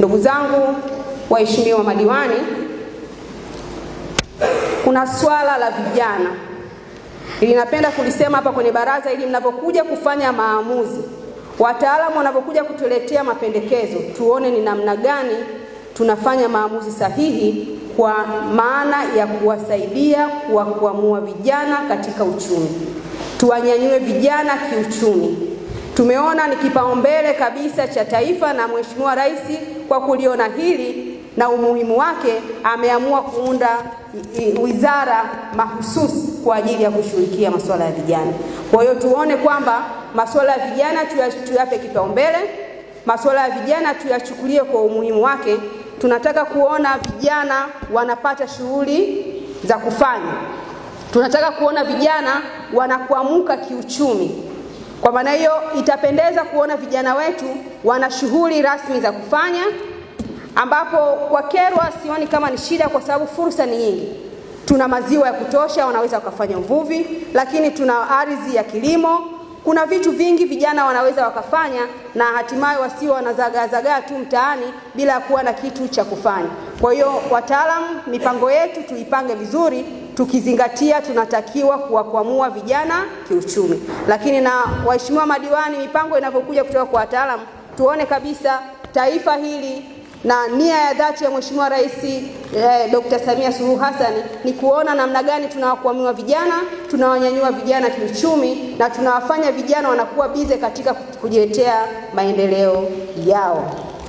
Ndugu zangu waheshimiwa madiwani, kuna swala la vijana. Ninapenda kulisema hapa kwenye baraza ili mnapokuja kufanya maamuzi, wataalamu wanapokuja kutuletea mapendekezo, tuone ni namna gani tunafanya maamuzi sahihi kwa maana ya kuwasaidia kuamua vijana katika uchumi. Tuwanyanyue vijana kiuchumi. Tumeona ni kipaumbele kabisa cha taifa, na Mheshimiwa Rais kwa kuliona hili na umuhimu wake ameamua kuunda wizara mahususi kwa ajili ya kushughulikia masuala ya vijana. Kwa hiyo tuone kwamba masuala ya vijana tuyape kipaumbele, masuala ya vijana tuyachukulie kwa umuhimu wake. Tunataka kuona vijana wanapata shughuli za kufanya. Tunataka kuona vijana wanakuamuka kiuchumi. Kwa maana hiyo itapendeza kuona vijana wetu wana shughuli rasmi za kufanya, ambapo kwa Kyerwa sioni kama ni shida kwa sababu fursa ni nyingi. Tuna maziwa ya kutosha, wanaweza wakafanya uvuvi, lakini tuna ardhi ya kilimo. Kuna vitu vingi vijana wanaweza wakafanya, na hatimaye wasio wanazagaa tu mtaani bila kuwa na kitu cha kufanya. Kwa hiyo wataalamu, mipango yetu tuipange vizuri, tukizingatia tunatakiwa kuwakwamua vijana kiuchumi. Lakini na waheshimiwa madiwani, mipango inapokuja kutoka kwa wataalamu, tuone kabisa taifa hili na nia ya dhati ya Mheshimiwa Rais Dr. Samia Suluhu Hassan ni kuona namna gani tunawakwamua vijana, tunawanyanyua vijana kiuchumi, na tunawafanya vijana wanakuwa bize katika kujiletea maendeleo yao.